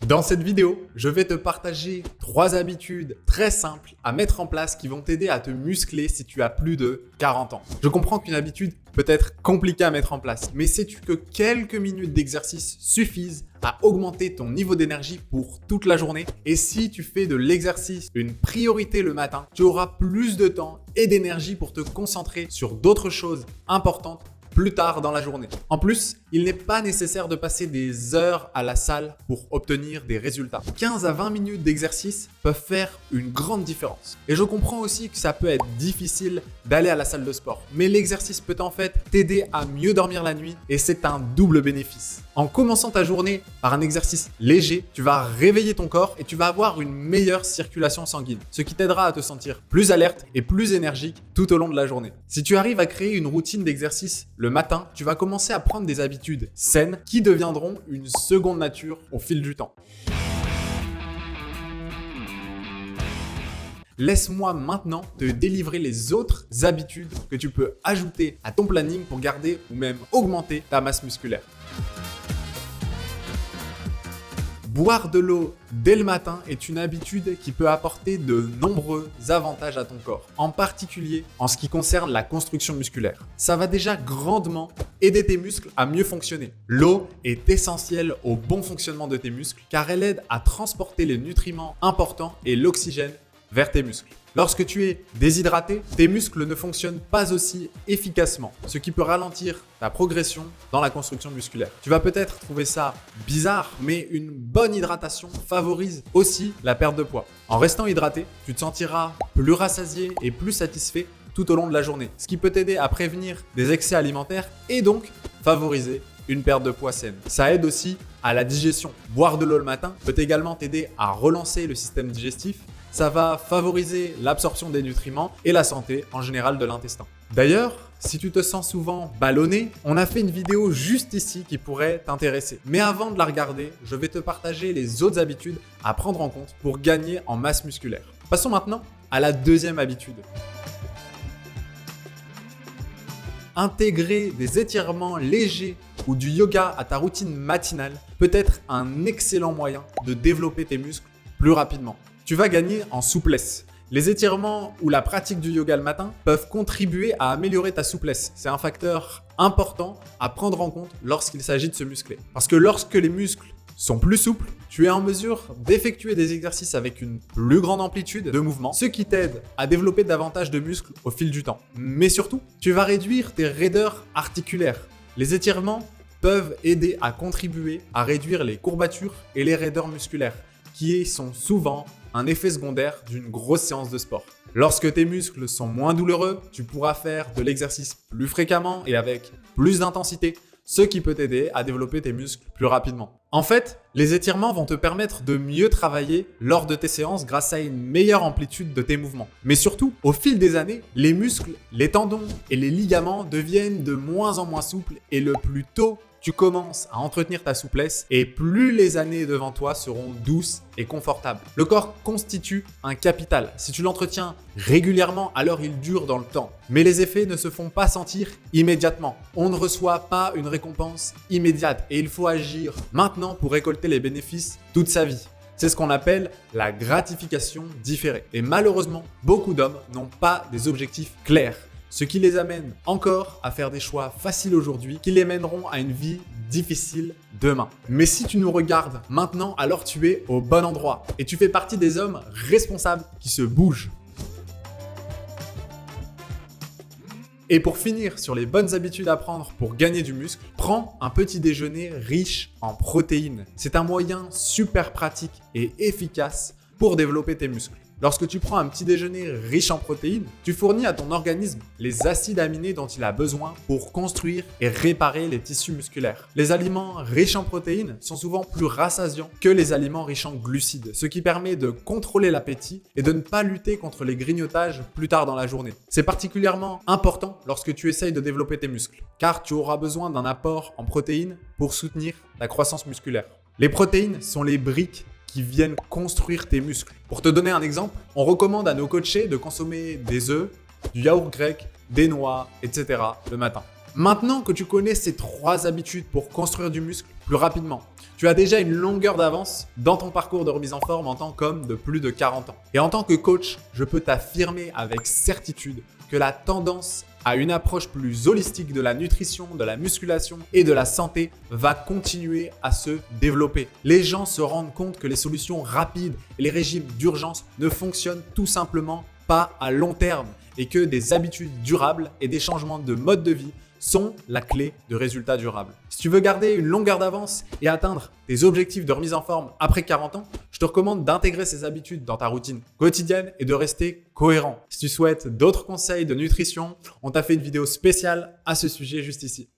Dans cette vidéo, je vais te partager 3 habitudes très simples à mettre en place qui vont t'aider à te muscler si tu as plus de 40 ans. Je comprends qu'une habitude peut être compliquée à mettre en place, mais sais-tu que quelques minutes d'exercice suffisent à augmenter ton niveau d'énergie pour toute la journée? Et si tu fais de l'exercice une priorité le matin, tu auras plus de temps et d'énergie pour te concentrer sur d'autres choses importantes plus tard dans la journée. En plus, il n'est pas nécessaire de passer des heures à la salle pour obtenir des résultats. 15 à 20 minutes d'exercice peuvent faire une grande différence. Et je comprends aussi que ça peut être difficile d'aller à la salle de sport, mais l'exercice peut en fait t'aider à mieux dormir la nuit et c'est un double bénéfice. En commençant ta journée par un exercice léger, tu vas réveiller ton corps et tu vas avoir une meilleure circulation sanguine, ce qui t'aidera à te sentir plus alerte et plus énergique tout au long de la journée. Si tu arrives à créer une routine d'exercice le matin, tu vas commencer à prendre des habitudes saines qui deviendront une seconde nature au fil du temps. Laisse-moi maintenant te délivrer les autres habitudes que tu peux ajouter à ton planning pour garder ou même augmenter ta masse musculaire. Boire de l'eau dès le matin est une habitude qui peut apporter de nombreux avantages à ton corps, en particulier en ce qui concerne la construction musculaire. Ça va déjà grandement aider tes muscles à mieux fonctionner. L'eau est essentielle au bon fonctionnement de tes muscles car elle aide à transporter les nutriments importants et l'oxygène vers tes muscles. Lorsque tu es déshydraté, tes muscles ne fonctionnent pas aussi efficacement, ce qui peut ralentir ta progression dans la construction musculaire. Tu vas peut-être trouver ça bizarre, mais une bonne hydratation favorise aussi la perte de poids. En restant hydraté, tu te sentiras plus rassasié et plus satisfait tout au long de la journée, ce qui peut t'aider à prévenir des excès alimentaires et donc favoriser une perte de poids saine. Ça aide aussi à la digestion. Boire de l'eau le matin peut également t'aider à relancer le système digestif. Ça va favoriser l'absorption des nutriments et la santé en général de l'intestin. D'ailleurs, si tu te sens souvent ballonné, on a fait une vidéo juste ici qui pourrait t'intéresser. Mais avant de la regarder, je vais te partager les autres habitudes à prendre en compte pour gagner en masse musculaire. Passons maintenant à la deuxième habitude. Intégrer des étirements légers ou du yoga à ta routine matinale peut être un excellent moyen de développer tes muscles plus rapidement. Tu vas gagner en souplesse. Les étirements ou la pratique du yoga le matin peuvent contribuer à améliorer ta souplesse. C'est un facteur important à prendre en compte lorsqu'il s'agit de se muscler. Parce que lorsque les muscles sont plus souples, tu es en mesure d'effectuer des exercices avec une plus grande amplitude de mouvement, ce qui t'aide à développer davantage de muscles au fil du temps. Mais surtout, tu vas réduire tes raideurs articulaires. Les étirements peuvent aider à contribuer à réduire les courbatures et les raideurs musculaires, qui sont souvent un effet secondaire d'une grosse séance de sport. Lorsque tes muscles sont moins douloureux, tu pourras faire de l'exercice plus fréquemment et avec plus d'intensité, ce qui peut t'aider à développer tes muscles plus rapidement. En fait, les étirements vont te permettre de mieux travailler lors de tes séances grâce à une meilleure amplitude de tes mouvements. Mais surtout, au fil des années, les muscles, les tendons et les ligaments deviennent de moins en moins souples et le plus tôt tu commences à entretenir ta souplesse et plus les années devant toi seront douces et confortables. Le corps constitue un capital. Si tu l'entretiens régulièrement, alors il dure dans le temps. Mais les effets ne se font pas sentir immédiatement. On ne reçoit pas une récompense immédiate et il faut agir maintenant pour récolter les bénéfices toute sa vie. C'est ce qu'on appelle la gratification différée. Et malheureusement, beaucoup d'hommes n'ont pas des objectifs clairs. Ce qui les amène encore à faire des choix faciles aujourd'hui qui les mèneront à une vie difficile demain. Mais si tu nous regardes maintenant, alors tu es au bon endroit et tu fais partie des hommes responsables qui se bougent. Et pour finir sur les bonnes habitudes à prendre pour gagner du muscle, prends un petit déjeuner riche en protéines. C'est un moyen super pratique et efficace pour développer tes muscles. Lorsque tu prends un petit déjeuner riche en protéines, tu fournis à ton organisme les acides aminés dont il a besoin pour construire et réparer les tissus musculaires. Les aliments riches en protéines sont souvent plus rassasiants que les aliments riches en glucides, ce qui permet de contrôler l'appétit et de ne pas lutter contre les grignotages plus tard dans la journée. C'est particulièrement important lorsque tu essayes de développer tes muscles, car tu auras besoin d'un apport en protéines pour soutenir la croissance musculaire. Les protéines sont les briques qui viennent construire tes muscles. Pour te donner un exemple, on recommande à nos coachés de consommer des œufs, du yaourt grec, des noix, etc. le matin. Maintenant que tu connais ces 3 habitudes pour construire du muscle plus rapidement, tu as déjà une longueur d'avance dans ton parcours de remise en forme en tant qu'homme de plus de 40 ans. Et en tant que coach, je peux t'affirmer avec certitude que la tendance à une approche plus holistique de la nutrition, de la musculation et de la santé va continuer à se développer. Les gens se rendent compte que les solutions rapides et les régimes d'urgence ne fonctionnent tout simplement pas à long terme et que des habitudes durables et des changements de mode de vie sont la clé de résultats durables. Si tu veux garder une longueur d'avance et atteindre tes objectifs de remise en forme après 40 ans, je te recommande d'intégrer ces habitudes dans ta routine quotidienne et de rester cohérent. Si tu souhaites d'autres conseils de nutrition, on t'a fait une vidéo spéciale à ce sujet juste ici.